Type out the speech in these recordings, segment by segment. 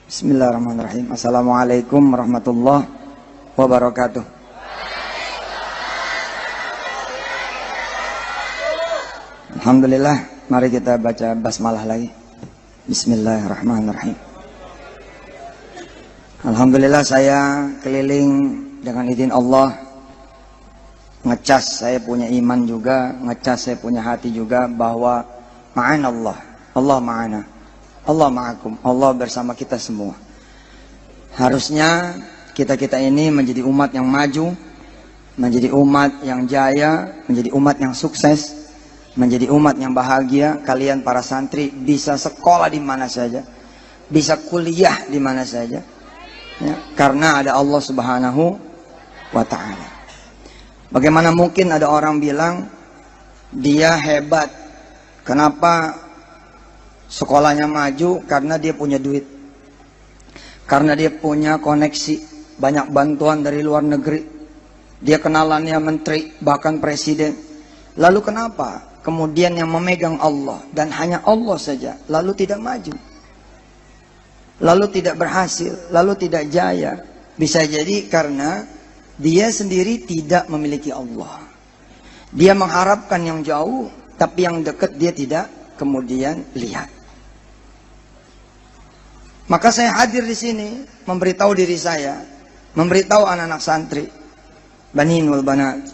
Bismillahirrahmanirrahim. Assalamualaikum warahmatullahi wabarakatuh. Alhamdulillah, mari kita baca basmalah lagi. Bismillahirrahmanirrahim. Alhamdulillah, saya keliling dengan izin Allah, ngecas saya punya iman juga, ngecas saya punya hati juga bahwa ma'anallah, Allah ma'ana, Allah ma'akum, Allah bersama kita semua. Harusnya kita ini menjadi umat yang maju, menjadi umat yang jaya, menjadi umat yang sukses, menjadi umat yang bahagia. Kalian para santri bisa sekolah di mana saja, bisa kuliah di mana saja, ya, karena ada Allah Subhanahu wa ta'ala. Bagaimana mungkin ada orang bilang dia hebat, kenapa sekolahnya maju? Karena dia punya duit, karena dia punya koneksi, banyak bantuan dari luar negeri, dia kenalannya menteri, bahkan presiden. Lalu kenapa kemudian yang memegang Allah dan hanya Allah saja lalu tidak maju, lalu tidak berhasil, lalu tidak jaya? Bisa jadi karena dia sendiri tidak memiliki Allah. Dia mengharapkan yang jauh, tapi yang dekat dia tidak kemudian lihat. Maka saya hadir di sini memberitahu diri saya, memberitahu anak-anak santri, baninul banat,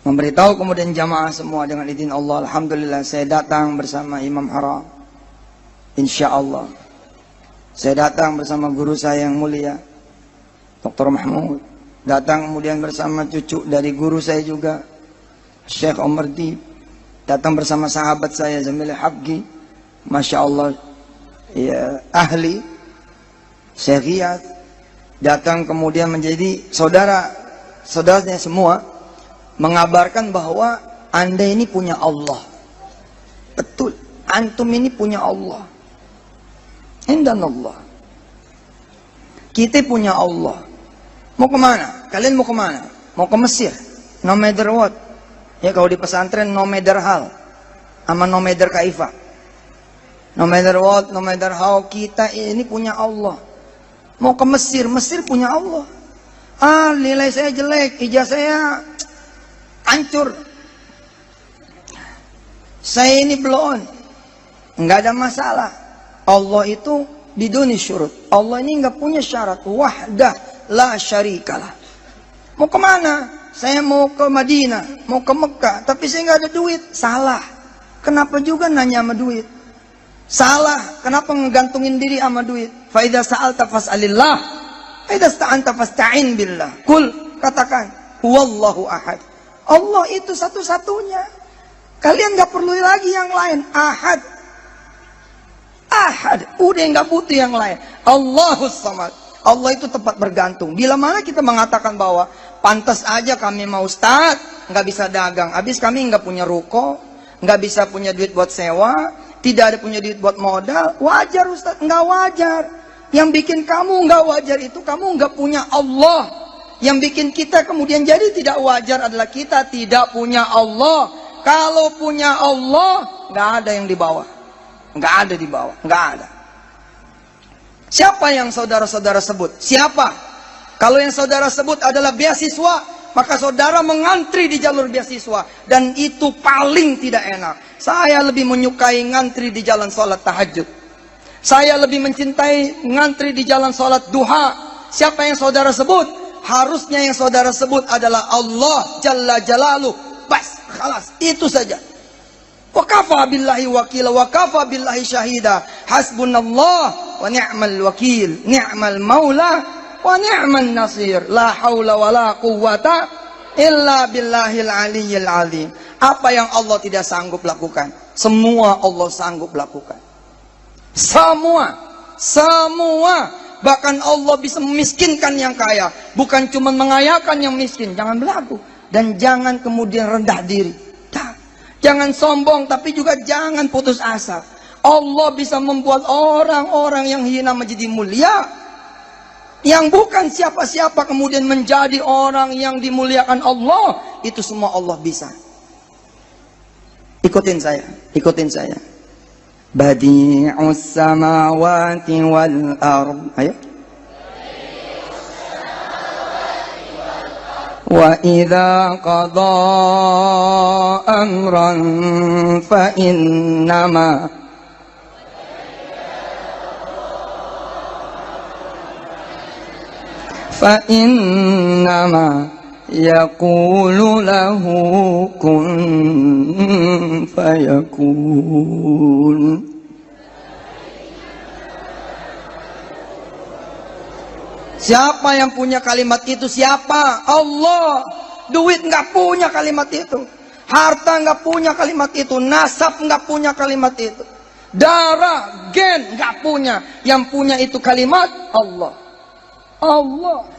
memberitahu kemudian jamaah semua dengan izin Allah. Alhamdulillah, saya datang bersama Imam Haram, insya Allah. Saya datang bersama guru saya yang mulia Dr. Mahmud, datang kemudian bersama cucu dari guru saya juga Syekh Omar Dib, datang bersama sahabat saya Zamil Habgi, Masya Allah, ya, ahli Syekh Riyad, datang kemudian menjadi saudaranya semua, mengabarkan bahwa Anda ini punya Allah. Betul, antum ini punya Allah. Indanallah, kita punya Allah. Mau kemana? Kalian mau kemana? Mau ke Mesir? No matter what. Ya, kalau di pesantren no matter hal, sama no matter kaifa. No matter what, no matter how, kita ini punya Allah. Mau ke Mesir, Mesir punya Allah. Ah, nilai saya jelek, ijazah saya hancur, saya ini belum, nggak ada masalah. Allah itu biduni syurut. Allah ini nggak punya syarat. Wahdah la syarikalah. Mau kemana? Saya mau ke Madinah, mau ke Mekah, tapi saya nggak ada duit. Salah. Kenapa juga nanya sama duit? Salah. Kenapa ngegantungin diri sama duit? Fa idza sa'alta fas'alillah, fa idza sta'anta fasta'in billah. Kul, katakan, huwallahu ahad. Allah itu satu-satunya. Kalian nggak perlu lagi yang lain. Ahad. Ahad. Udah nggak butuh yang lain. Allahus samad. Allah itu tempat bergantung. Bila mana kita mengatakan bahwa pantas aja kami mau ustaz, nggak bisa dagang, habis kami nggak punya ruko, nggak bisa punya duit buat sewa, tidak ada punya duit buat modal, wajar ustaz? Nggak wajar. Yang bikin kamu nggak wajar itu kamu nggak punya Allah. Yang bikin kita kemudian jadi tidak wajar adalah kita tidak punya Allah. Kalau punya Allah, nggak ada yang di bawah, nggak ada di bawah, nggak ada. Siapa yang saudara-saudara sebut? Siapa? Kalau yang saudara sebut adalah beasiswa, maka saudara mengantri di jalur beasiswa. Dan itu paling tidak enak. Saya lebih menyukai ngantri di jalan sholat tahajud. Saya lebih mencintai ngantri di jalan sholat duha. Siapa yang saudara sebut? Harusnya yang saudara sebut adalah Allah Jalla Jalaluh. Bas, khalas, itu saja. Wa kafa billahi wakila, wa kafa billahi syahida. Hasbunallah wa ni'mal wakil, ni'mal maula wa ni'man nasir. La haula wa la quwwata illa billahil aliyyil azim. Apa yang Allah tidak sanggup lakukan, semua Allah sanggup lakukan. Semua. Bahkan Allah bisa memiskinkan yang kaya, bukan cuma mengayakan yang miskin. Jangan berlagu dan jangan kemudian rendah diri. Jangan sombong, tapi juga jangan putus asa. Allah bisa membuat orang-orang yang hina menjadi mulia. Yang bukan siapa-siapa kemudian menjadi orang yang dimuliakan Allah. Itu semua Allah bisa. Ikutin saya, ikutin saya. Badi'us samawati wal ard. Ayo. Wa idza qada amran fa innama yaqulu lahu kun fayakun. Siapa yang punya kalimat itu? Siapa? Allah. Duit nggak punya kalimat itu, harta nggak punya kalimat itu, nasab nggak punya kalimat itu, darah, gen nggak punya. Yang punya itu kalimat Allah. Allah.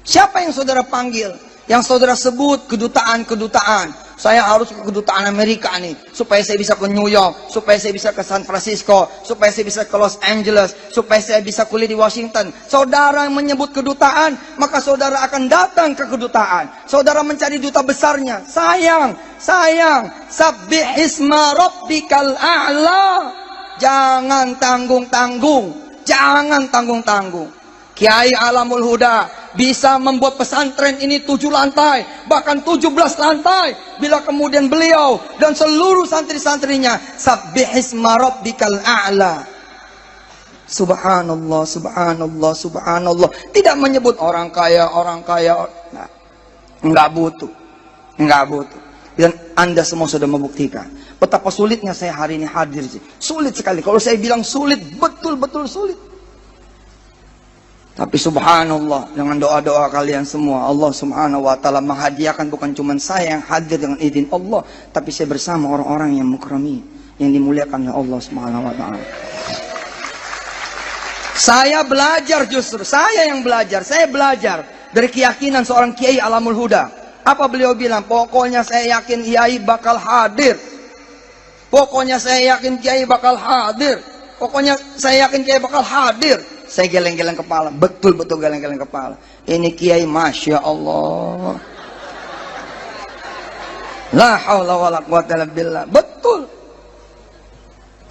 Siapa yang saudara panggil? Yang saudara sebut kedutaan-kedutaan. Saya harus ke kedutaan Amerika nih, supaya saya bisa ke New York, supaya saya bisa ke San Francisco, supaya saya bisa ke Los Angeles, supaya saya bisa kuliah di Washington. Saudara yang menyebut kedutaan, maka saudara akan datang ke kedutaan. Saudara mencari duta besarnya. Sayang, sabbih isma rabbikal a'la. Jangan tanggung-tanggung, jangan tanggung-tanggung. Kiai Alamul Huda bisa membuat pesantren ini 7 lantai, bahkan 17 lantai. Bila kemudian beliau dan seluruh santri-santrinya sabbih isma rabbikal a'la. Subhanallah, subhanallah, subhanallah. Tidak menyebut orang kaya. Nah, enggak butuh. Dan Anda semua sudah membuktikan betapa sulitnya saya hari ini hadir. Sulit sekali. Kalau saya bilang sulit, betul-betul sulit. Tapi subhanallah, dengan doa-doa kalian semua, Allah subhanahu wa ta'ala menghadiahkan bukan cuma saya yang hadir dengan izin Allah, tapi saya bersama orang-orang yang mukrami, yang dimuliakan oleh Allah subhanahu wa ta'ala. Saya belajar justru, saya belajar dari keyakinan seorang Kiai Alamul Huda. Apa beliau bilang? Pokoknya saya yakin Kiai bakal hadir. Pokoknya saya yakin Kiai bakal hadir. Saya geleng-geleng kepala, betul-betul geleng-geleng kepala. Ini Kiai, Masya Allah. La haula wala quwata illa billah. Betul.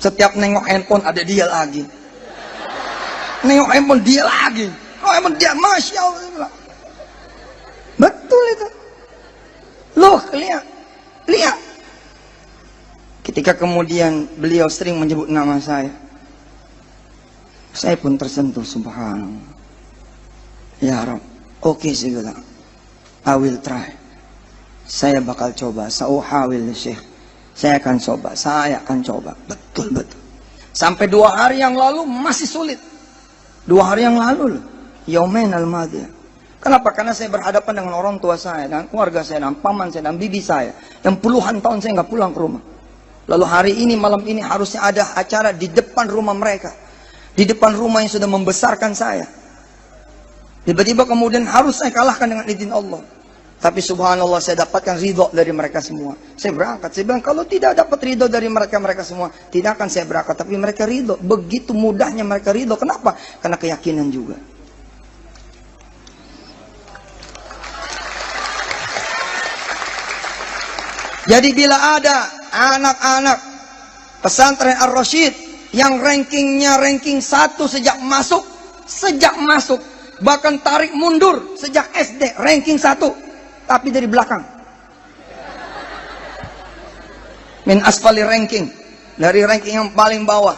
Setiap nengok handphone ada dia lagi. Nengok handphone dia lagi. Oh, handphone dia, Masya Allah. Betul itu. Loh, lihat. Ketika kemudian beliau sering menyebut nama saya pun tersentuh, subhanallah. Ya Rabb, oke sih bilang, I will try. Saya bakal coba, sauhawil Syekh. Saya akan coba, betul. Sampai 2 hari yang lalu masih sulit. 2 hari yang lalu, Yaumain al-Madiyah. Kenapa? Karena saya berhadapan dengan orang tua saya, dengan keluarga saya, dengan paman saya, dengan bibi saya, yang puluhan tahun saya nggak pulang ke rumah. Lalu hari ini, malam ini harusnya ada acara di depan rumah mereka, di depan rumah yang sudah membesarkan saya. Tiba-tiba kemudian harus saya kalahkan dengan izin Allah. Tapi subhanallah, saya dapatkan ridho dari mereka semua. Saya berangkat, saya bilang kalau tidak dapat ridho dari mereka semua, tidak akan saya berangkat. Tapi mereka ridho, begitu mudahnya mereka ridho. Kenapa? Karena keyakinan juga. Jadi bila ada anak-anak pesantren Ar-Rasyid yang rankingnya ranking 1 sejak masuk, bahkan tarik mundur sejak SD ranking 1, tapi dari belakang, min asfali ranking, dari ranking yang paling bawah,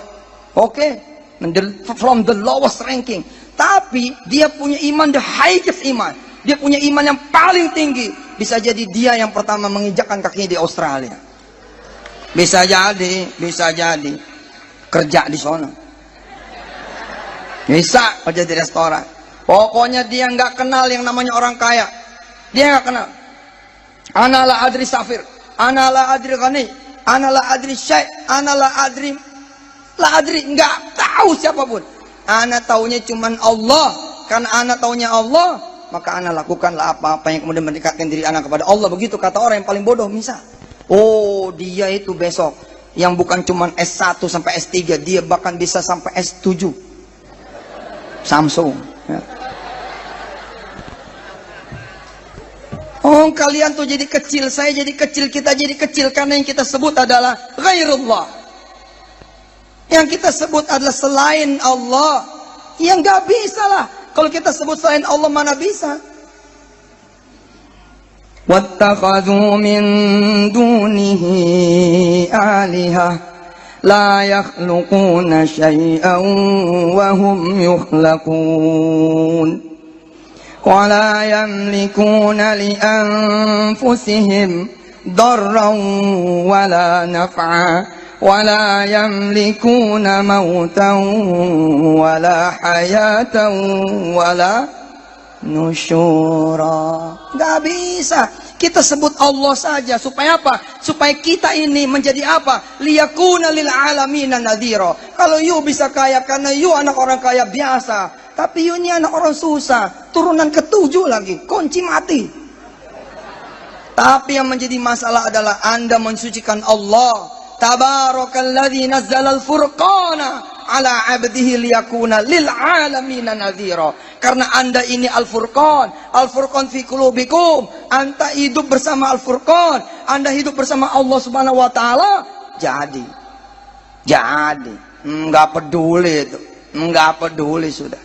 from the lowest ranking, tapi dia punya iman, the highest iman, dia punya iman yang paling tinggi. Bisa jadi dia yang pertama menginjakkan kakinya di Australia, bisa jadi kerja di sana, bisa kerja di restoran. Pokoknya dia nggak kenal yang namanya orang kaya, dia nggak kenal. Ana la adri safir, ana la adri ghani, ana la adri syekh, ana la adri nggak tahu siapapun. Ana taunya cuman Allah. Karena ana taunya Allah, maka ana lakukanlah apa-apa yang kemudian mendekatkan diri ana kepada Allah. Begitu kata orang yang paling bodoh. Misal, oh dia itu besok yang bukan cuma S1 sampai S3, dia bahkan bisa sampai S7 Samsung ya. Oh kalian tuh jadi kecil, saya jadi kecil, kita jadi kecil karena yang kita sebut adalah ghairullah. Yang kita sebut adalah selain Allah. Yang gak bisa lah. Kalau kita sebut selain Allah, mana bisa? وَاتَّخَذُوا مِن دُونِهِ آلِهَةً لَا يَخْلُقُونَ شَيْئًا وَهُمْ يُخْلَقُونَ وَلَا يَمْلِكُونَ لِأَنفُسِهِمْ ضَرًّا وَلَا نَفْعًا وَلَا يَمْلِكُونَ مَوْتًا وَلَا حَيَاةً وَلَا nusyura. Gak bisa. Kita sebut Allah saja supaya apa? Supaya kita ini menjadi apa? Liyakuna lil alamina nadhira. Kalau you bisa kaya karena you anak orang kaya biasa, tapi you ini anak orang susah, turunan ke-7 lagi, kunci mati. Tapi yang menjadi masalah adalah Anda mensucikan Allah. Tabarakalladzi nazzalal furqana ala 'abdihi liyakuna lil alamina nadhira. Karena Anda ini Al-Furqan, Al-Furqan fi qulubikum. Anda hidup bersama Al-Furqan, Anda hidup bersama Allah Subhanahu wa taala. Jadi enggak peduli itu. Enggak peduli sudah.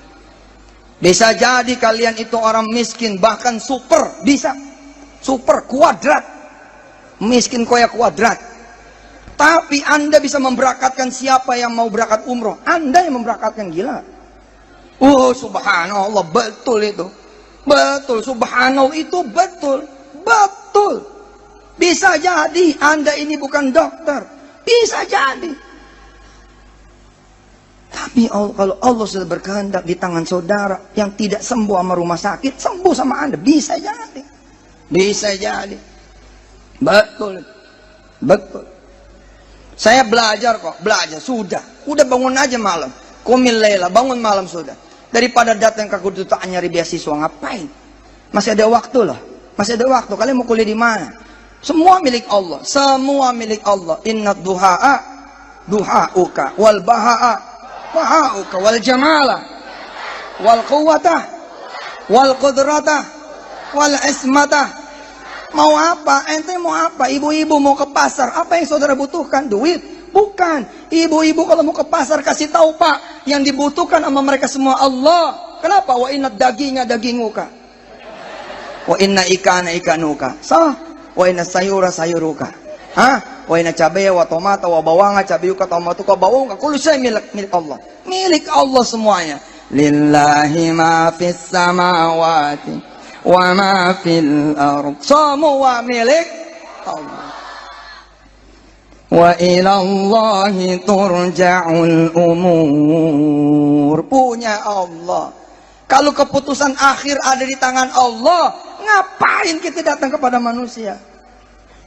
Bisa jadi kalian itu orang miskin, bahkan super, bisa. Super kuadrat. Miskin kaya kuadrat. Tapi Anda bisa memberangkatkan siapa yang mau berangkat umroh. Anda yang memberangkatkan, gila. Subhanallah, betul itu. Betul, subhanallah itu betul. Betul. Bisa jadi Anda ini bukan dokter. Bisa jadi. Tapi kalau Allah sudah berkehendak di tangan saudara yang tidak sembuh sama rumah sakit, sembuh sama Anda. Bisa jadi. Bisa jadi. Betul. Betul. Saya belajar kok, belajar, sudah bangun aja malam, qumil laila, bangun malam sudah. Daripada datang ke kedutaan nyari beasiswa, ngapain? Masih ada waktu loh, masih ada waktu. Kalian mau kuliah di mana? Semua milik Allah, semua milik Allah. Inna duha'a duha'uka, wal baha'a baha'uka, wal jamala, wal quwwata, wal qudrata, wal ismata. Mau apa? Ente mau apa? Ibu-ibu mau ke pasar. Apa yang saudara butuhkan? Duit? Bukan. Ibu-ibu kalau mau ke pasar kasih tahu Pak. Yang dibutuhkan sama mereka semua Allah. Kenapa? Wa inna dagingnya daginguka. Wa inna ikana ikanuka. Sah. Wa inna sayura sayuruka. Hah? Wa inna cabaya wa tomata wa bawanga cabiyuka tomatuka bawanga. Kullu syai milik Allah. Milik Allah semuanya. Lillahi ma fis samawati wa ma fil ardh. Semua milik Allah. Wa ila Allahi turja'ul umur. Punya Allah. Kalau keputusan akhir ada di tangan Allah, ngapain kita datang kepada manusia?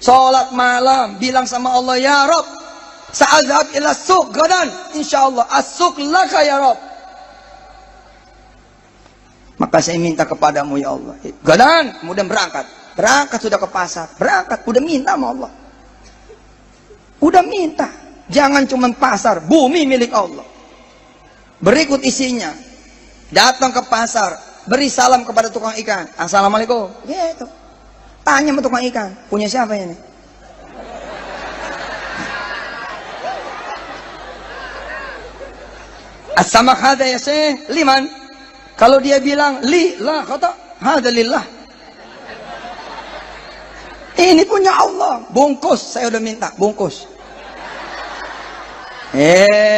Salat malam, bilang sama Allah, ya Rabb, sa'adhab ila suq gadan, insyaallah as-suq laka ya Rabb. Maka saya minta kepadamu ya Allah. Gadan, kemudian berangkat. Berangkat sudah ke pasar. Berangkat, udah minta sama Allah. Udah minta. Jangan cuma pasar, bumi milik Allah. Berikut isinya. Datang ke pasar, beri salam kepada tukang ikan. Assalamualaikum. Gitu. Tanya sama tukang ikan, punya siapa ini? As-samak hada ya syekh, liman? Kalau dia bilang li lah, kata hada lillah. Ini punya Allah. Bungkus, saya udah minta bungkus.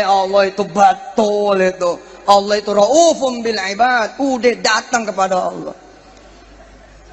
Allah itu betul itu. Allah itu raufum bil ibad. Udah datang kepada Allah.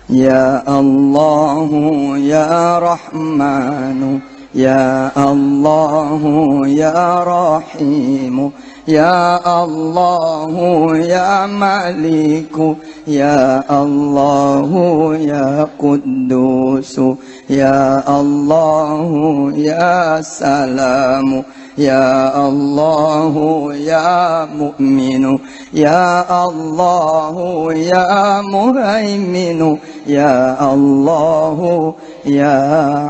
Ya Allahu ya Rahmanu, ya Allahu ya Rahimu, ya Allahu ya Maliku, ya Allahu ya Quddusu, ya Allahu ya Salamu, ya Allahu ya Mu'minu, ya Allahu ya Muhaiminu, ya Allahu ya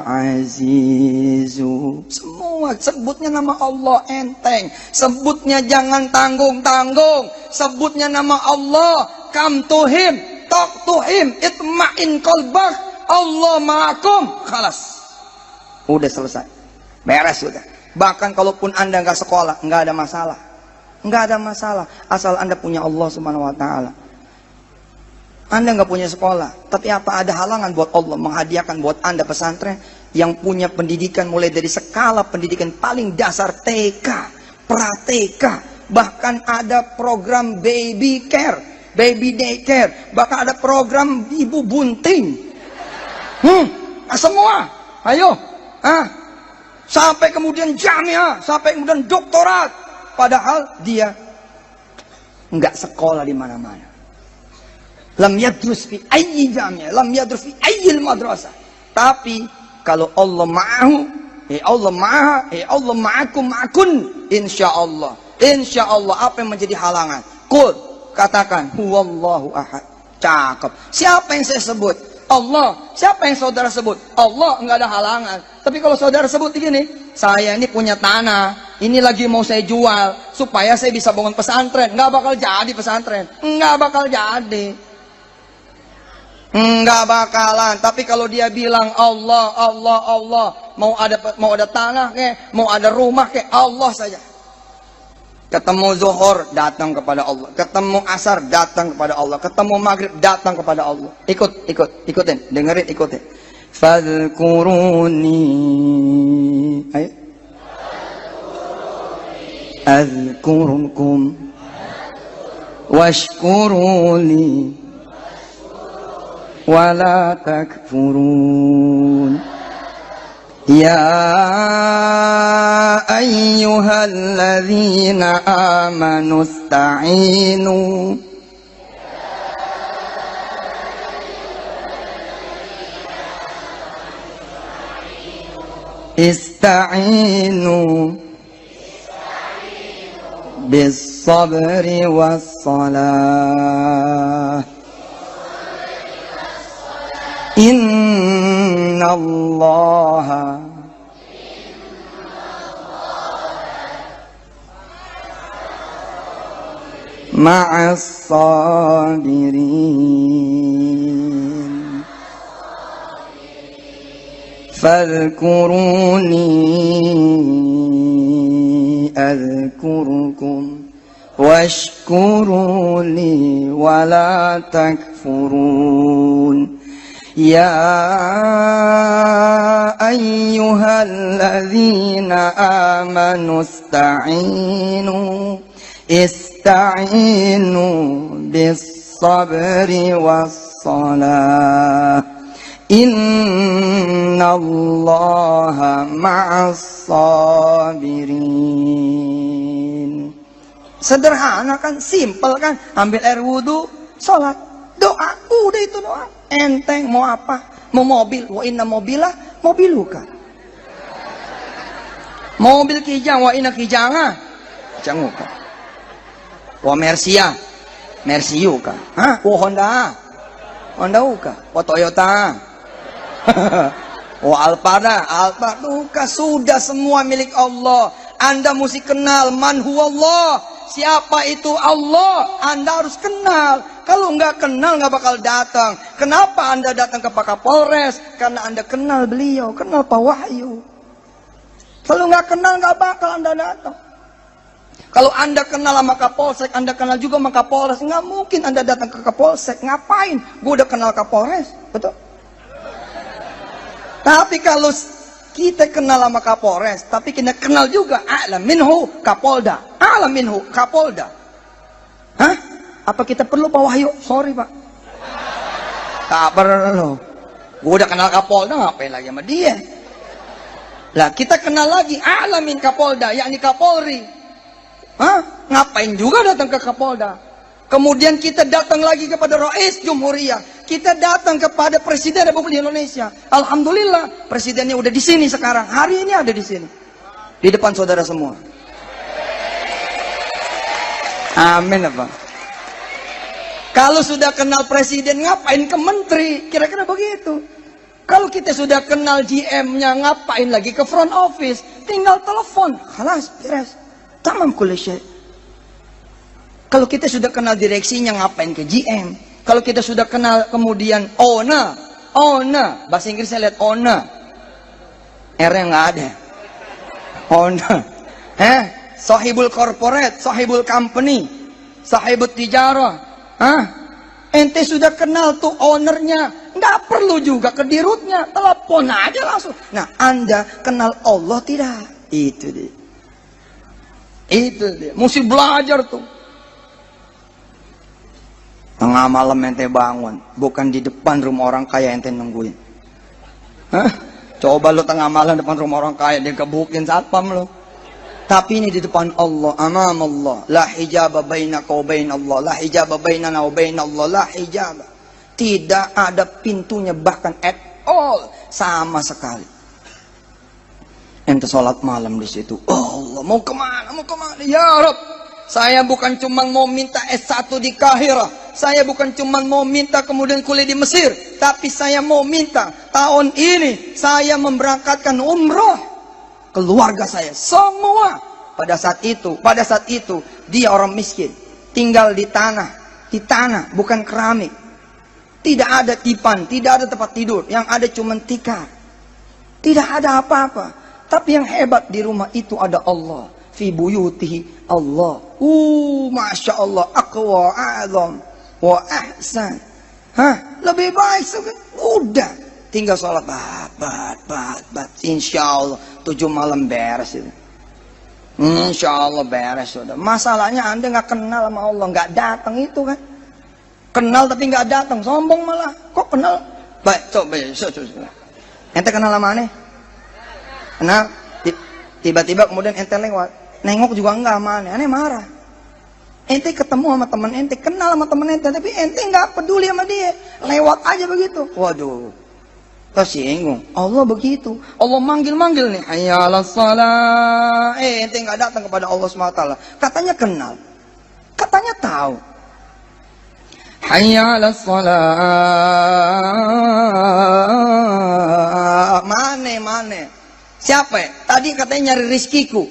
Azizu. Semua sebutnya nama Allah enteng. Sebutnya jangan tanggung-tanggung. Sebutnya nama Allah. Come to him, talk to him, itma'in qalbak. Allah ma'akum. Khalas. Udah selesai. Beres sudah. Bahkan kalaupun Anda nggak sekolah, nggak ada masalah. Nggak ada masalah, asal Anda punya Allah Subhanahu wa Ta'ala. Anda nggak punya sekolah, tapi apa ada halangan buat Allah menghadiahkan buat Anda pesantren yang punya pendidikan mulai dari skala pendidikan paling dasar TK, pra-TK, bahkan ada program baby care, baby daycare, bahkan ada program ibu bunting. Semua, ayo, sampai kemudian jamiah, sampai kemudian doktorat, padahal dia nggak sekolah di mana-mana. Lam yadrus fi ayyi jamiah, lam yadrus fi ayyil madrasah. Tapi kalau Allah ma'ahu, Allah maha, Allah ma'akum ma'akun, insyaallah. Insyaallah, apa yang menjadi halangan? Qul, katakan huwallahu ahad. Cakep. Siapa yang saya sebut? Allah. Siapa yang saudara sebut? Allah. Enggak ada halangan. Tapi kalau saudara sebut begini, saya ini punya tanah, ini lagi mau saya jual supaya saya bisa bangun pesantren, nggak bakal jadi pesantren, nggak bakal jadi. Enggak bakalan. Tapi kalau dia bilang Allah, Allah, Allah, mau ada tanah ke, mau ada rumah ke, Allah saja. Ketemu zuhur, datang kepada Allah. Ketemu asar, datang kepada Allah. Ketemu maghrib, datang kepada Allah. Ikutin, dengerin, ikutin. Fadhkuruni, ayo. Azkurukum washkuruni wala takfurun. Ya ayyuhalladzina amanu ista'inu bis sabri was salah. Innallaha ma'as sabirin. Fadhkuruni azkurukum washkuruni wala takfurun. Ya ayyuhalladzina amanu ista'inu bis sabri was salah. Innallaha ma'as sabirin. Sederhana kan, simpel kan, ambil air wudu, sholat, doa, udah itu doa. Enteng, mau apa? Mau mobil, wa inna mobilah mobiluka. Mobil kijang, wa inna kijanga kijanguka. Wa mersia mersiuka. Wa Honda Hondauka. Wa Toyota wa Alphard Alpharduka. Sudah semua milik Allah. Anda mesti kenal man huwallah. Siapa itu Allah? Anda harus kenal. Kalau nggak kenal nggak bakal datang. Kenapa Anda datang ke Pak Kapolres? Karena Anda kenal beliau, kenal Pak Wahyu. Kalau nggak kenal nggak bakal Anda datang. Kalau Anda kenal sama Kapolsek, Anda kenal juga sama Kapolres, nggak mungkin Anda datang ke Kapolsek. Ngapain? Gue udah kenal Kapolres, betul? Tapi kalau kita kenal sama Kapolres, tapi kita kenal juga a'lam minhu Kapolda, a'lam minhu Kapolda. Hah? Apa kita perlu Pak Wahyu? Sorry Pak, tak perlu. Gue udah kenal Kapolda, ngapain lagi sama dia? Lah kita kenal lagi a'lamin Kapolda, yakni Kapolri. Hah? Ngapain juga datang ke Kapolda? Kemudian kita datang lagi kepada Rais Jumhuriyah. Kita datang kepada Presiden Republik Indonesia. Alhamdulillah, presidennya udah di sini sekarang. Hari ini ada di sini. Di depan saudara semua. Amin apa? Kalau sudah kenal presiden, ngapain ke menteri? Kira-kira begitu. Kalau kita sudah kenal GM-nya, ngapain lagi ke front office? Tinggal telepon. Halas, beres. Tamam kulli syai'. Kalau kita sudah kenal direksinya, ngapain ke GM? Kalau kita sudah kenal kemudian owner, bahasa Inggrisnya lihat owner, R-nya nggak ada. owner, sahibul corporate, sahibul company, sahibul tijarah. Ente sudah kenal tuh ownernya, nggak perlu juga ke dirutnya, telepon aja langsung. Nah, Anda kenal Allah tidak? Itu dia. Itu dia. Mesti belajar tuh. Tengah malam ente bangun, bukan di depan rumah orang kaya ente nungguin. Coba lo tengah malam depan rumah orang kaya, dia gebukin satpam lo. Tapi ini di depan Allah, amam Allah. La hijaba bainaka wa bain Allah, la hijaba bainana wa bain Allah, la hijaba. Tidak ada pintunya bahkan at all, sama sekali. Ente sholat malam di situ. Oh Allah, mau kemana? Mau kemana? Ya Rabb, saya bukan cuma mau minta S1 di Kahira, saya bukan cuma mau minta kemudian kuliah di Mesir, tapi saya mau minta tahun ini saya memberangkatkan umroh keluarga saya semua. Pada saat itu dia orang miskin, tinggal di tanah bukan keramik, tidak ada tipan, tidak ada tempat tidur, yang ada cuma tikar, tidak ada apa-apa. Tapi yang hebat di rumah itu ada Allah, fi buyutihi Allah. Masya Allah, aqwa a'zam wa ahsan. Lebih baik udah tinggal sholat bat. Insya Allah 7 malam beres itu. Insya Allah beres sudah. Masalahnya Anda nggak kenal sama Allah, nggak datang itu kan. Kenal tapi nggak datang, sombong malah. Kok kenal? Baik, coba. Ente kenal sama aneh? Kenal? Tiba-tiba kemudian ente lewat, nengok juga enggak sama aneh. Aneh marah. Ente ketemu sama teman ente, kenal sama teman ente, tapi ente nggak peduli sama dia, lewat aja begitu. Waduh, tersinggung. Allah begitu, Allah manggil nih, hayya 'alas shalah. Ente nggak datang kepada Allah SWT. Katanya kenal, katanya tahu. Hayya 'alas shalah. Mana? Siapa ya? Tadi katanya nyari rizkiku,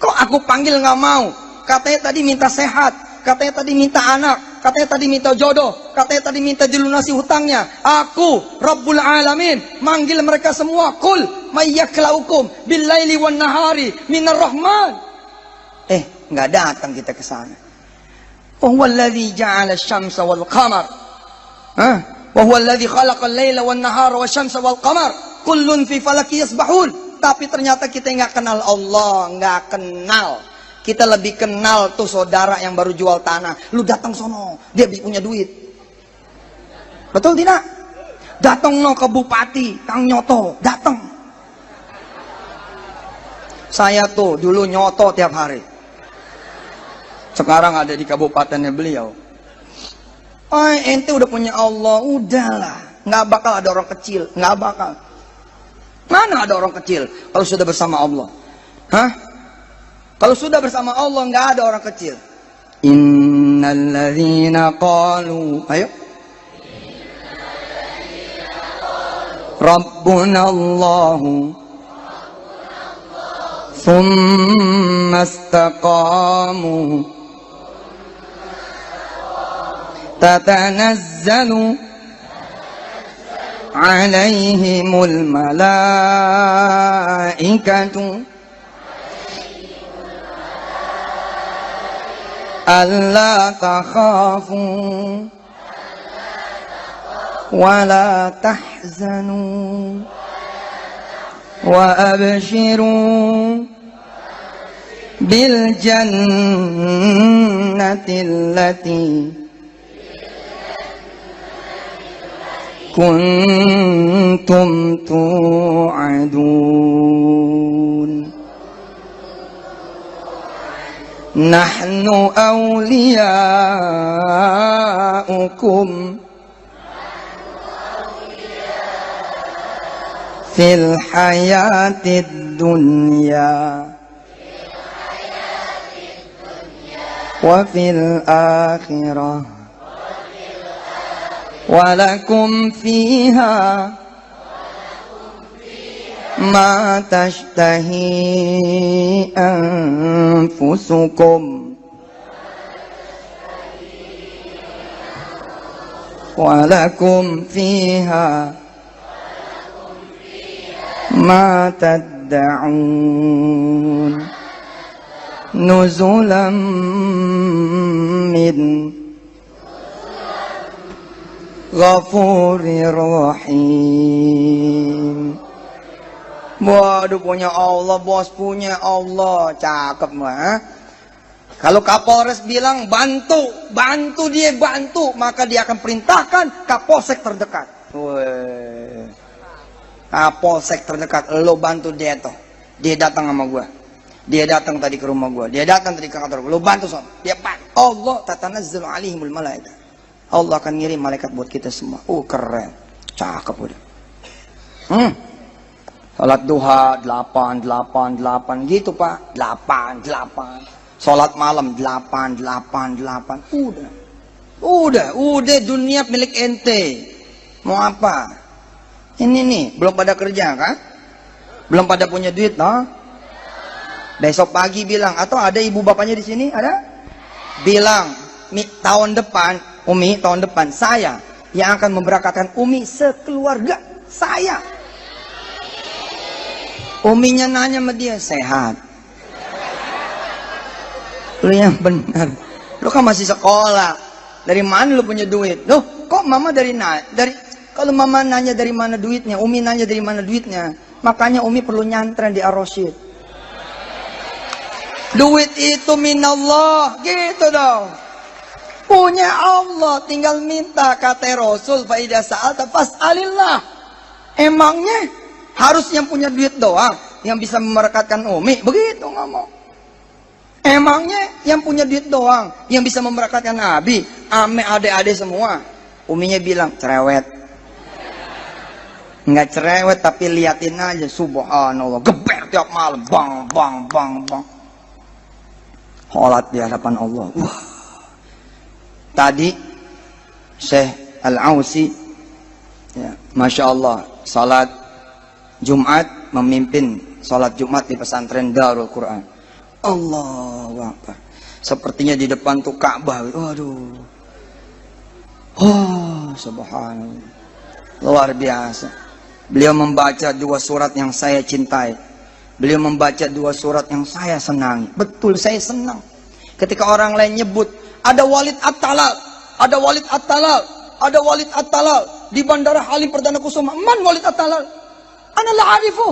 kok aku panggil nggak mau? Katanya tadi minta sehat, katanya tadi minta anak, katanya tadi minta jodoh, katanya tadi minta dilunasi hutangnya. Aku Rabbul Alamin manggil mereka semua. Kul mayyaklaukum billaili wan nahari minar rahman. Nggak datang kita ke sana. Wahuwallazi ja'ala asy-syamsa wal qamar. Wahuwallazi khalaqal laila wan nahara wasyamsa wal qamar kullun fi falaki yasbahun. Tapi ternyata kita nggak kenal Allah, nggak kenal. Kita lebih kenal tuh saudara yang baru jual tanah. Lu datang sono, dia punya duit. Betul tidak? Datang no ke bupati, Kang Nyoto, datang. Saya tuh dulu nyoto tiap hari. Sekarang ada di kabupatennya beliau. Ente udah punya Allah, udahlah. Nggak bakal ada orang kecil, nggak bakal. Mana ada orang kecil kalau sudah bersama Allah? Kalau sudah bersama Allah nggak ada orang kecil. Innalladzina qalu, ayo. Rabbunallahu tsumma istaqamu tatanazzalu alaihimul malaikatu alla takhafu wa la tahzanu wa abshiru bil jannati allati kuntum tu'adun. Nahnu awliya'ukum fil hayatid dunya wa fil akhirah walakum fiha ma tashtahi anfusukum walakum fiha ma tad'un. tad'un nuzulam min ghafurir rahim. Waduh, punya Allah, bos punya Allah, cakep mah. Kalau Kapolres bilang bantu, bantu dia bantu, maka dia akan perintahkan Kapolsek terdekat. Weh, Kapolsek terdekat, lo bantu dia tuh. Dia datang sama gua, dia datang tadi ke rumah gua, dia datang tadi ke kantor gua, lo bantu son. Dia Allah tatanazzalu alaihimul malaikah. Allah akan ngirim malaikat buat kita semua. Keren, cakep udah. Salat duha 8 gitu Pak, 8. Salat malam 8. Udah dunia milik ente. Mau apa? Ini nih, belum pada kerja kan? Belum pada punya duit, no? Besok pagi bilang, atau ada ibu bapaknya di sini? Ada? Bilang, tahun depan, Umi, tahun depan saya yang akan memberangkatkan Umi sekeluarga. Saya. Uminya nanya sama dia, sehat? Lu yang benar. Lu kan masih sekolah. Dari mana lu punya duit? Loh, kok mama kalau mama nanya dari mana duitnya, Umi nanya dari mana duitnya. Makanya Umi perlu nyantren di Ar-Rasyid. Duit itu minallah, gitu dong. Punya Allah, tinggal minta. Kata Rasul, fa idza sa'alta fas'alillah. Emangnya harus yang punya duit doang yang bisa memberkatkan Umi? Begitu ngomong. Emangnya yang punya duit doang yang bisa memberkatkan Abi, ame adik-adik semua? Uminya bilang, cerewet. Enggak cerewet, tapi liatin aja, subhanallah, geber tiap malam, bang. Sholat di hadapan Allah. Wah. Tadi Syekh Al-Ausi, ya, Masya Allah, salat Jumat, memimpin salat Jumat di pesantren Darul Quran. Allahu Akbar. Sepertinya di depan tuh Ka'bah. Waduh. Subhanallah. Luar biasa. Beliau membaca 2 surat yang saya cintai. Beliau membaca 2 surat yang saya senangi. Betul, saya senang. Ketika orang lain nyebut, ada Walid At-Talal, ada Walid At-Talal, ada Walid At-Talal di Bandara Halim Perdana Kusuma. Man Walid At-Talal? Ana la arifu.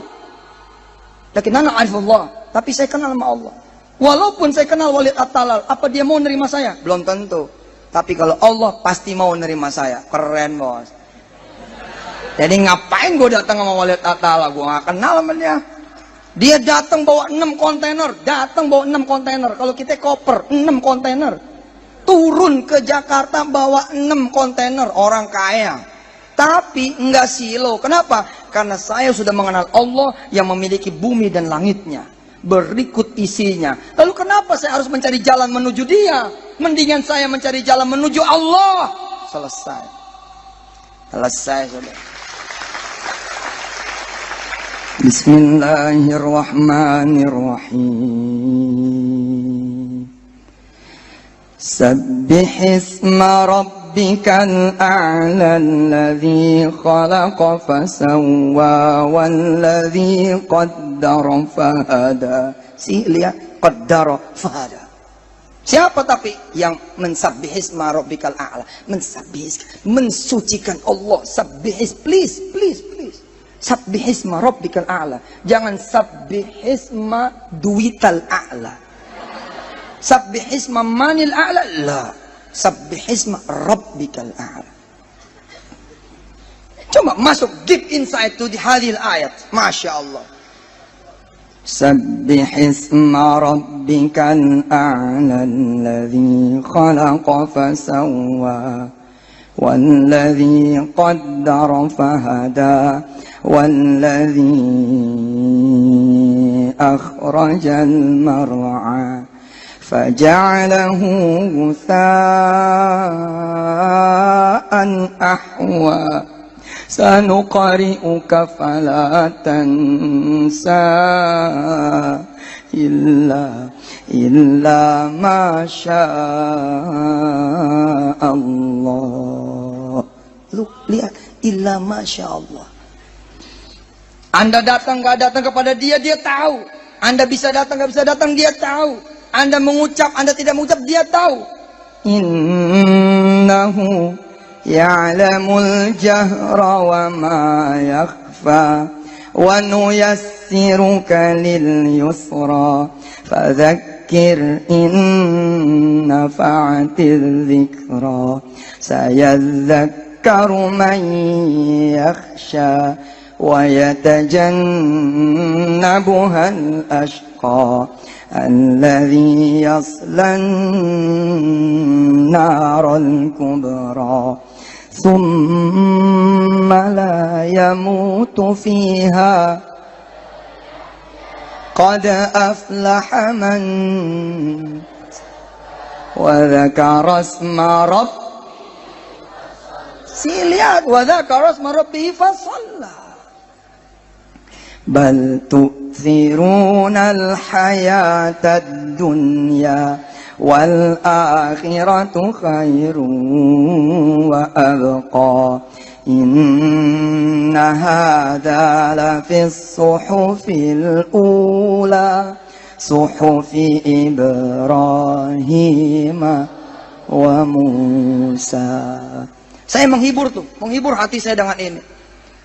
Lakin ana arifullah. Tapi saya kenal sama Allah. Walaupun saya kenal Walid At-Talal, apa dia mau nerima saya? Belum tentu. Tapi kalau Allah pasti mau nerima saya. Keren, bos. Jadi ngapain gue datang sama Walid At-Talal? Gue gak kenal sama dia. Dia datang bawa 6 kontainer. Kalau kita koper 6 kontainer. Turun ke Jakarta bawa 6 kontainer. Orang kaya. Tapi enggak silo. Kenapa? Karena saya sudah mengenal Allah yang memiliki bumi dan langitnya. Berikut isinya. Lalu kenapa saya harus mencari jalan menuju dia? Mendingan saya mencari jalan menuju Allah. Selesai sudah. Bismillahirrahmanirrahim. Sabbihisma rabbikal a'la alladhi khalaqa fasawwa walladhi qaddara fahada. Lihat, qaddara fahada. Siapa tapi yang mensabbihisma rabbikal a'la? Mensucikan Allah. Please. Sabbihisma rabbikal a'la. Jangan sabbihisma duital a'la. Sabbihisma manil a'la. La. Sabbihisma rabbikal a'la. Coba masuk deep inside to the hadil ayat. Masya Allah. Sabbihisma rabbikal a'la alladhi khalaqa fasawwa walladhi qaddara fahada walladhi akhrajal mar'a فجعله غثاء أحوى سنقرئك فلا تنسى إلا ما شاء الله. Lu lihat, illa masya Allah. Anda datang nggak datang kepada dia, dia tahu. Anda bisa datang nggak bisa datang, dia tahu. Anda mengucap, Anda tidak mengucap, dia tahu. Innahu ya'lamul jahra wa ma yakhfa wa nuyassiruka lil yusra fadzakkir in nafa'atil dzikra sayadzakkaru man yakhsha wa yatajannabuhal ashqa alladzi yaslan naral kubra thumma la yamutu fiha qad aflaha man wa dzakara isma lihat wa dzakara isma rabbih fasalla bal tu'thirunal hayatad dunya wal akhiratu khairun wa abqa inna hadza lafis suhufil ula suhufi Ibrahim wa Musa. Saya menghibur hati saya dengan ini.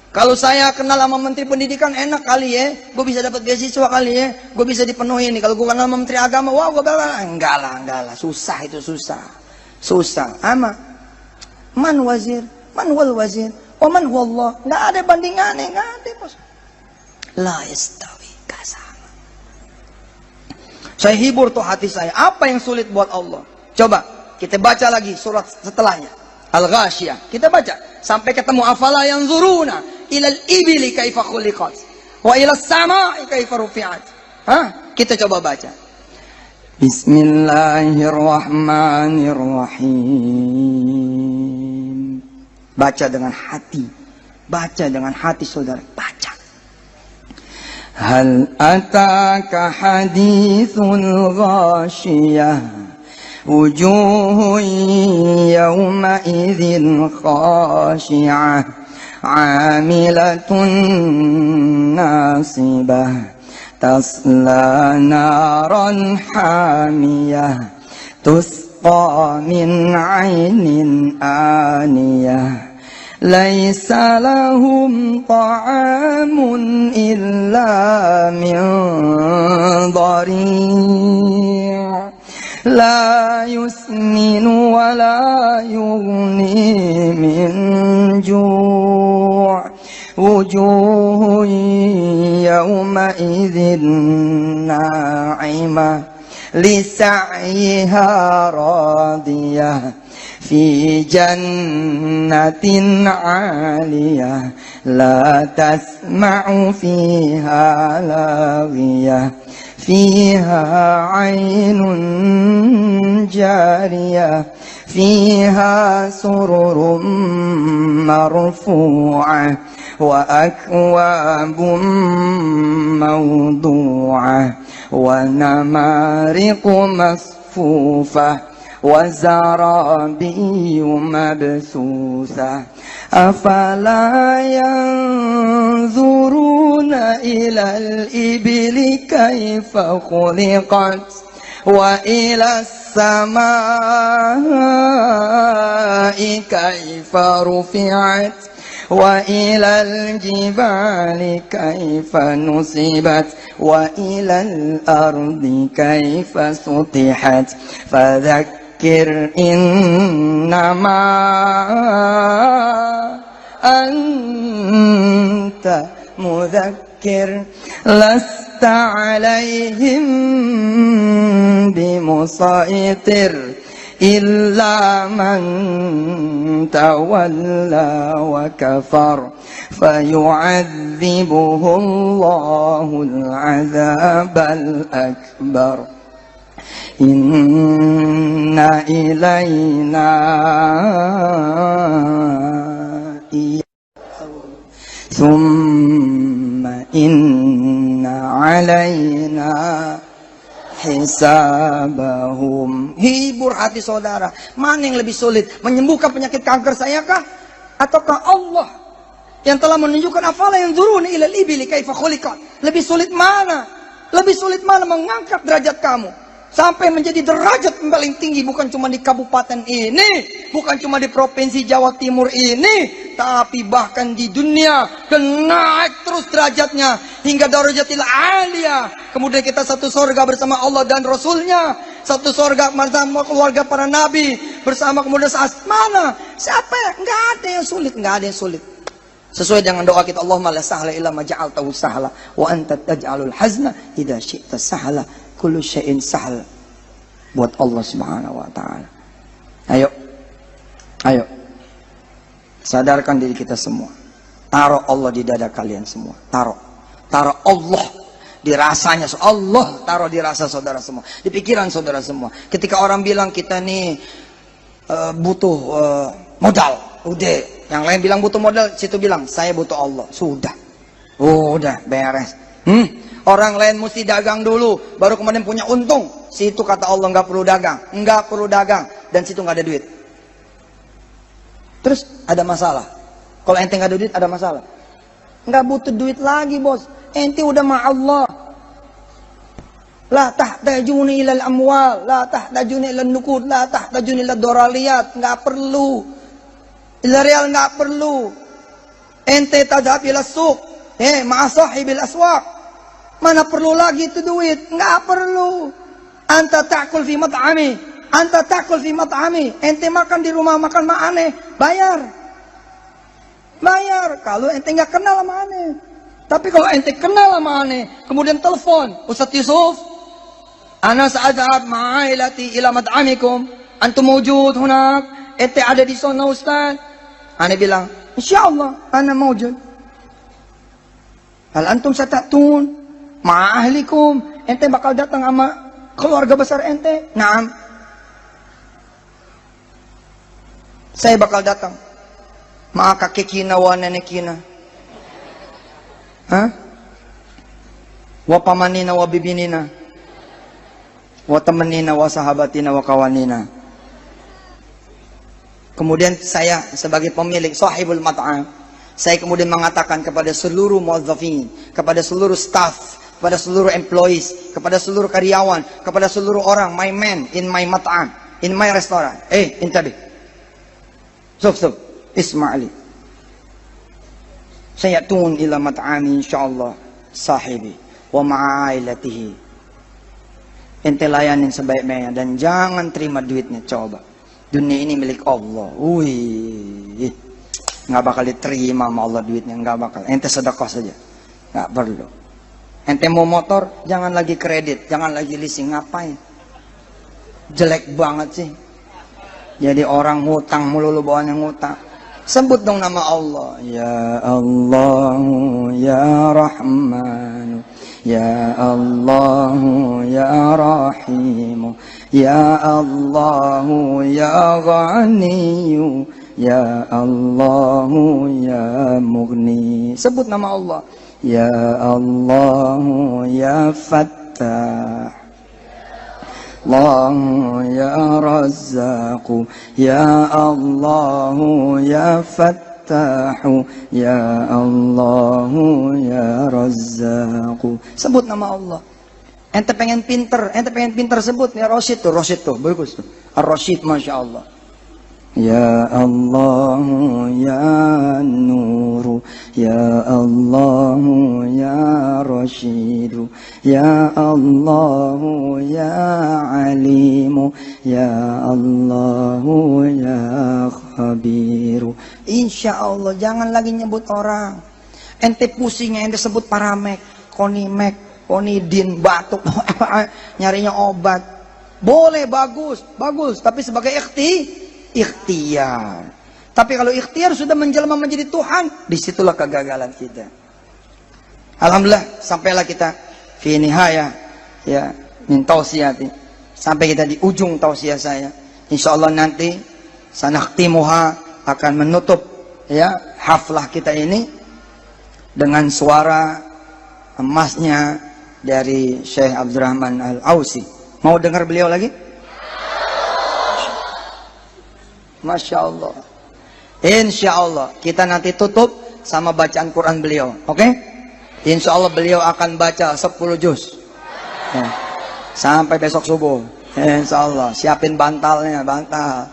Kalau saya kenal sama menteri pendidikan enak kali ya, gue bisa dapat beasiswa kali ya, gue bisa dipenuhi nih. Kalau gue kenal sama menteri agama, wah gue bakal enggak lah, susah itu susah. Ama man wazir, man wal wazir, wa man huwallah, enggak ada bandingannya, enggak ada bos. La yastawi kasama. Saya hibur tuh hati saya. Apa yang sulit buat Allah? Coba kita baca lagi surat setelahnya. Al-Ghasyiyah. Kita baca sampai ketemu afala yanzuruna ilal ibili kaifa khuliqat wa ilas sama'i kaifa rufi'at. Kita coba baca. Bismillahirrahmanirrahim. Baca dengan hati saudara, baca. Hal ataka hadithul ghasyiyah wujuhun yawma idzin khashi'ah 'amilatun nasibah tasla naran hamiyah tusqa min 'ainin aniyah laisa lahum ta'amun illa min dhari' la yusminu wa la yughni min ju' wujuhun yawma idzin na'imah li sa'yiha radiyah fi jannatin 'aliyah la tasma'u fiha laghiyah fiha 'ainun jariyah fiha sururun marfu'ah wa akwabun mawdu'ah wa namariqu masfufah wa zarabiyu mabsusah afala yanzuruna ilal ibili kaifa khuliqat wa ilas samai kaifa rufi'at wa ilal jibali kaifa nusibat wa ilal ardi kaifa sutihat fadzakir innama anta mudzakkir lasta alaihim bimusaitir illa man tawalla wa kafar fayu'adzibuhu Allahul 'adzabal akbar inna ilayna thumma inna alayna hisabahum. Hibur hati saudara. Mana yang lebih sulit? Menyembuhkan penyakit kanker saya kah? Ataukah Allah yang telah menunjukkan afala yang zuruni ilal ibili kaifa khuliqat. Lebih sulit mana? Lebih sulit mana mengangkat derajat kamu sampai menjadi derajat yang paling tinggi, bukan cuma di kabupaten ini, bukan cuma di provinsi Jawa Timur ini, tapi bahkan di dunia, dan naik terus derajatnya hingga darajatil aliyah. Kemudian kita satu surga bersama Allah dan Rasulnya, satu surga bersama keluarga para nabi, bersama kemudian saat mana? Siapa ya? Nggak ada yang sulit, nggak ada yang sulit. Sesuai dengan doa kita, Allahumma la sahla illa ma ja'altahu sahla wa anta taj'alul hazna idza syi'ta sahla. Kullu syai'in sahl. Buat Allah Subhanahu wa taala. Ayo. Ayo. Sadarkan diri kita semua. Taruh Allah di dada kalian semua. Taruh. Taruh Allah di rasanya. Allah taruh di rasa saudara semua. Di pikiran saudara semua. Ketika orang bilang kita nih butuh modal, udah. Yang lain bilang butuh modal, situ bilang saya butuh Allah. Sudah. Udah beres. Orang lain mesti dagang dulu, baru kemudian punya untung. Situ kata Allah nggak perlu dagang, nggak perlu dagang, dan situ nggak ada duit. Terus ada masalah. Kalau ente nggak ada duit, ada masalah. Nggak butuh duit lagi bos. Ente udah ma Allah. La tahtajuni ilal amwal, la tahtajuni ilal nukud, la tahtajuni ilal doraliyat. Nggak perlu. Ila real nggak perlu. Ente tadhab ila suq, ma'asahibil aswaq. Mana perlu lagi itu duit? Nggak perlu. Anta ta'kul fi mat'ami, anta ta'kul fi mat'ami. Ente makan di rumah makan ma aneh, bayar. Bayar. Kalau ente nggak kenal sama aneh. Tapi kalau ente kenal sama aneh, kemudian telepon, Ustaz Yusuf, ana sa'adhab ma'ailati ila mat'amikum, antum mawjud hunak, ente ada di sana Ustaz. Aneh bilang, insyaallah ana mawjud. Hal antum satatun ma'ahlikum, ente bakal datang sama keluarga besar ente? Naam. Saya bakal datang. Ma kakekina wa nenekina. Hah? Wa pamanina wa bibinina. Wa temenina wa sahabatina wa kawanina. Kemudian saya sebagai pemilik sahibul mat'am, saya kemudian mengatakan kepada seluruh muazzafin, kepada seluruh staff, kepada seluruh employees, kepada seluruh karyawan, kepada seluruh orang, my man in my mat'am, in my restaurant. Intabih. Suf, isma'li. Sayatun ila mat'ami insyaallah sahibi wa ma'ailatihi. Ente layanin sebaik-baiknya dan jangan terima duitnya, coba. Dunia ini milik Allah. Wih. Nggak bakal diterima sama Allah duitnya, nggak bakal. Ente sedekah saja. Nggak perlu. Ente mau motor, jangan lagi kredit, jangan lagi leasing, ngapain? Jelek banget sih. Jadi orang ngutang melulu bawaannya ngutang. Sebut dong nama Allah. Ya Allah, ya Rahman, ya Allah, ya Rahim, ya Allah, ya Ghani, ya Allah, ya Mughni. Sebut nama Allah. Ya Allah, ya Fattah, Allah, ya Razzaq, ya Allah, ya Fattah, ya Allah, ya Razzaq. Sebut nama Allah. Ente pengen pinter sebut ya Rasyid tuh, bagus tuh. Ar-Rasyid, Masya Allah. Ya Allah, ya Nur, ya Allah, ya Rashid, ya Allah, ya Alim, ya Allah, ya Khabir. Insya Allah jangan lagi nyebut orang. Ente pusingnya ente sebut Paramek, Konimek, Konidin, batuk, nyarinya obat. Boleh, bagus, tapi sebagai ikhtiar. Tapi kalau ikhtiar sudah menjelma menjadi Tuhan, disitulah kegagalan kita. Alhamdulillah, sampailah kita fi nihayah ya min tausiyati. Sampai kita di ujung tausiah saya. Insyaallah nanti sanaktimuha, akan menutup ya haflah kita ini dengan suara emasnya dari Syekh Abdurrahman Al-Ausi. Mau dengar beliau lagi? Masya Allah. Insya Allah kita nanti tutup sama bacaan Quran beliau. Oke? Insya Allah beliau akan baca 10 juz. Ya. Sampai besok subuh. Insya Allah. Siapin bantalnya, bantal.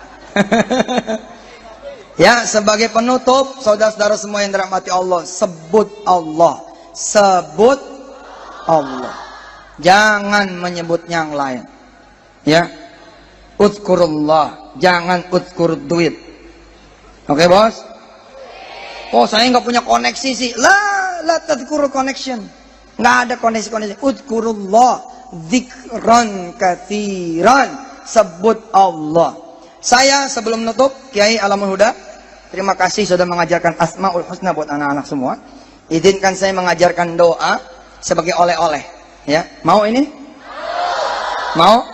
Ya, sebagai penutup, saudara-saudara semua yang dirahmati Allah, sebut Allah. Sebut Allah. Jangan menyebut yang lain. Ya. Udkurullah. Jangan udkur duit. Oke, bos? Oh, saya nggak punya koneksi sih. La tadkur connection. Nggak ada koneksi. Udkurullah. Dzikran katsiran. Sebut Allah. Saya sebelum menutup, Kiai Alamul Huda, terima kasih sudah mengajarkan Asmaul Husna buat anak-anak semua. Izinkan saya mengajarkan doa sebagai oleh-oleh. Ya, mau ini? Mau?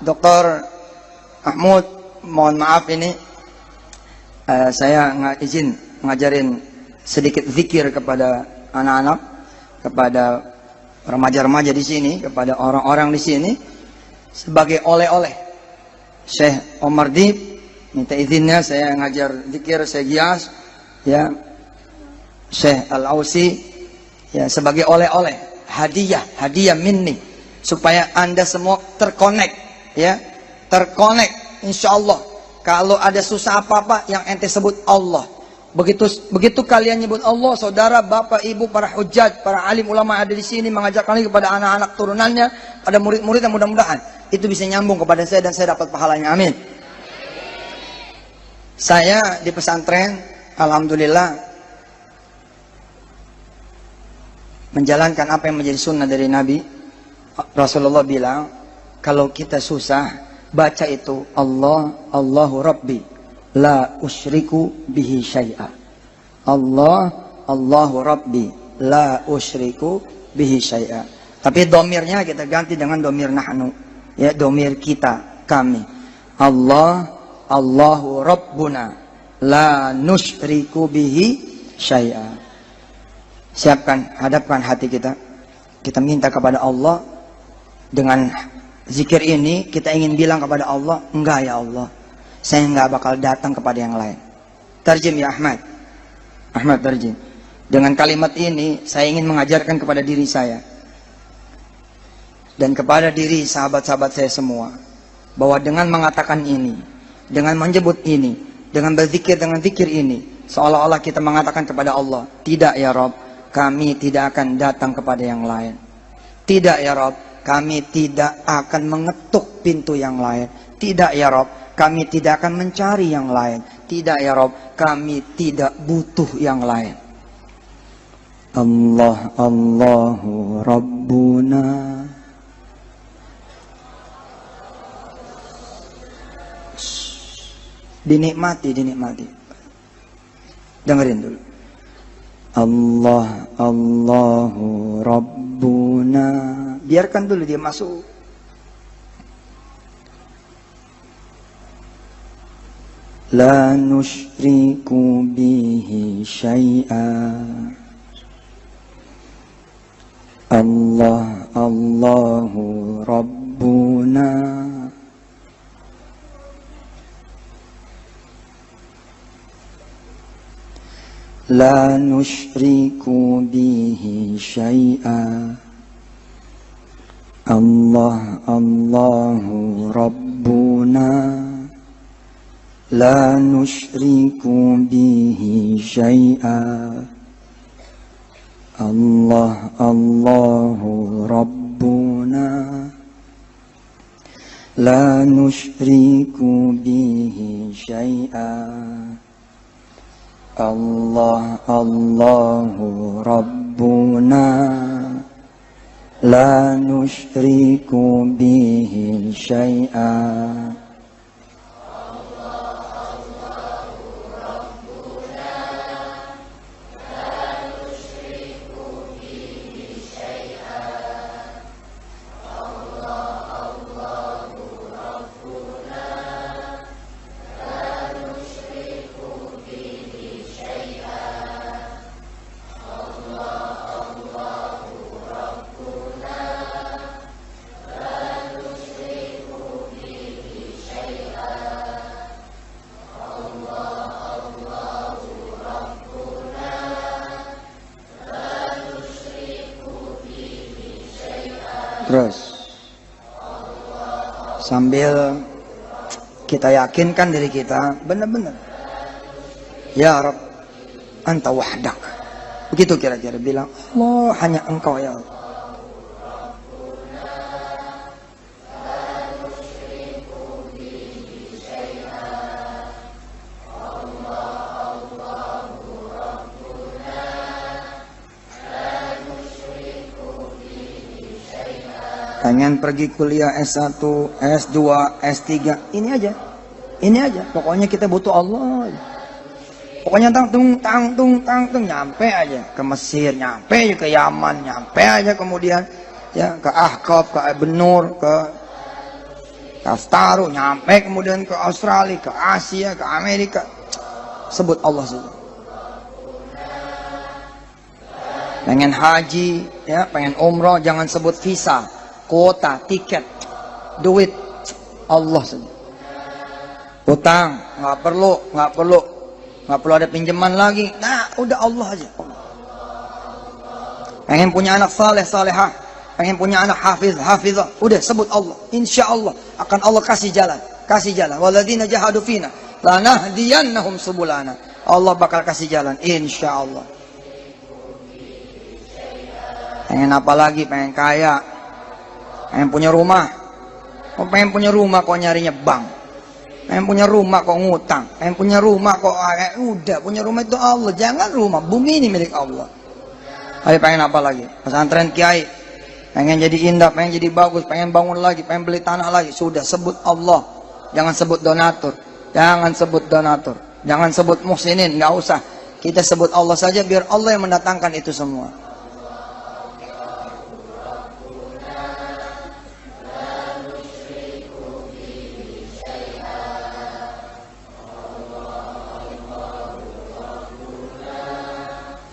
Dr. Mahmud, mohon maaf ini saya izin ngajarin sedikit zikir kepada anak-anak, kepada remaja-remaja di sini, kepada orang-orang di sini sebagai oleh-oleh. Syekh Omar Dib minta izinnya saya ngajar zikir, saya gias, ya. Syekh Al-Ausi, ya, sebagai oleh-oleh, hadiah minni, supaya Anda semua terkonek, ya, terkonek. Insya Allah kalau ada susah apa-apa yang ente sebut Allah. Begitu kalian nyebut Allah, saudara, bapak, ibu, para hujjat, para alim ulama ada di sini mengajarkan lagi kepada anak-anak turunannya, pada murid-murid yang mudah-mudahan itu bisa nyambung kepada saya dan saya dapat pahalanya. Amin. Saya di pesantren, alhamdulillah, menjalankan apa yang menjadi sunnah dari Nabi. Rasulullah bilang, kalau kita susah, baca itu Allah, Allahu Rabbi, la usyriku bihi syai'a. Allah, Allahu Rabbi, la usyriku bihi syai'a. Tapi domirnya kita ganti dengan domir nahnu. Ya, domir kita, kami. Allah, Allahu Rabbuna, la nusyriku bihi syai'a. Siapkan, hadapkan hati kita. Kita minta kepada Allah. Dengan zikir ini, kita ingin bilang kepada Allah, enggak ya Allah, saya enggak bakal datang kepada yang lain. Tarjim ya Ahmad. Ahmad tarjim. Dengan kalimat ini, saya ingin mengajarkan kepada diri saya dan kepada diri sahabat-sahabat saya semua, bahwa dengan mengatakan ini, dengan menyebut ini, dengan berzikir dengan zikir ini, seolah-olah kita mengatakan kepada Allah, tidak ya Rabb, kami tidak akan datang kepada yang lain. Tidak ya Rabb, kami tidak akan mengetuk pintu yang lain. Tidak ya Rabb, kami tidak akan mencari yang lain. Tidak ya Rabb, kami tidak butuh yang lain. Allah, Allahu Rabbuna. Dinikmati. Dengerin dulu. Allah, Allahu Rabbuna. Biarkan dulu dia masuk. La nusyriku bihi syai'a. Allah, Allahu Rabbuna. La nusyriku bihi syai'a. Allah, Allahu Rabbuna. La nusyriku bihi syai'a. Allah, Allahu Rabbuna. La nusyriku bihi syai'a. Allah, Allahu Rabbuna. La nusyriku bihi syai'a. Terus sambil kita yakinkan diri kita benar-benar, ya Rabb, Anta wahdak. Begitu kira-kira bilang, Allah, hanya Engkau ya Allah. Pengen pergi kuliah S1, S2, S3, ini aja. Pokoknya kita butuh Allah. Pokoknya tang, nyampe aja ke Mesir, nyampe aja ke Yaman, nyampe aja kemudian ya ke Ahqaf, ke Benur, ke Kaftaru, nyampe kemudian ke Australia, ke Asia, ke Amerika. Sebut Allah saja. Pengen haji, ya, pengen umroh, jangan sebut visa, kuota, tiket, duit, Allah saja. Utang nggak perlu ada pinjaman lagi. Nah, udah Allah aja. Pengen punya anak saleh salehah, pengen punya anak hafizah, udah sebut Allah. Insya Allah akan Allah kasih jalan. Walladzina jahadu fina lanahdiyannahum subulana. Allah bakal kasih jalan, insya Allah. Pengen apa lagi? Pengen kaya, pengen punya rumah. Pengen punya rumah kok nyarinya bank. Pengen punya rumah kok ngutang. Pengen punya rumah kok udah punya rumah itu Allah. Jangan rumah, bumi ini milik Allah. Ayo pengen apa lagi? Pesantren kiai. Pengen jadi indah, pengen jadi bagus, pengen bangun lagi, pengen beli tanah lagi. Sudah sebut Allah. Jangan sebut donatur. Jangan sebut muhsinin, nggak usah. Kita sebut Allah saja biar Allah yang mendatangkan itu semua.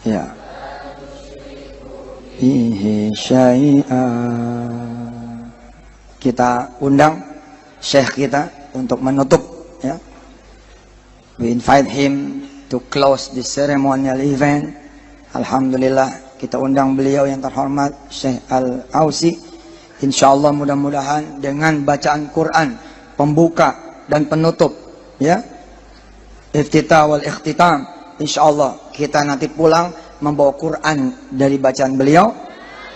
Ya. Kita undang Syekh kita untuk menutup, ya. We invite him to close the ceremonial event. Alhamdulillah, kita undang beliau yang terhormat Syekh Al-Ausi. Insyaallah mudah-mudahan dengan bacaan Quran pembuka dan penutup, ya. Iftitah wal ikhtitam. Insyaallah kita nanti pulang membawa Quran dari bacaan beliau,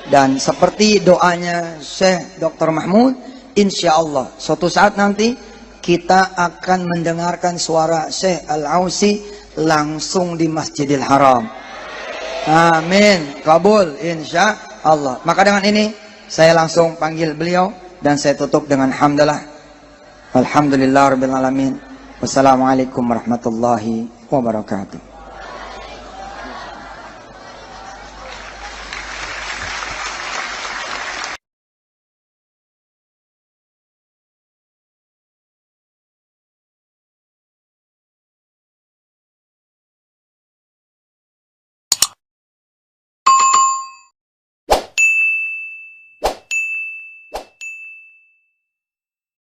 dan seperti doanya Syekh Dr. Mahmud, insyaallah suatu saat nanti kita akan mendengarkan suara Syekh Al-Ausi langsung di Masjidil Haram. Amin, kabul insyaallah. Maka dengan ini saya langsung panggil beliau dan saya tutup dengan hamdalah. Alhamdulillah rabbil alamin. Wassalamualaikum warahmatullahi wabarakatuh.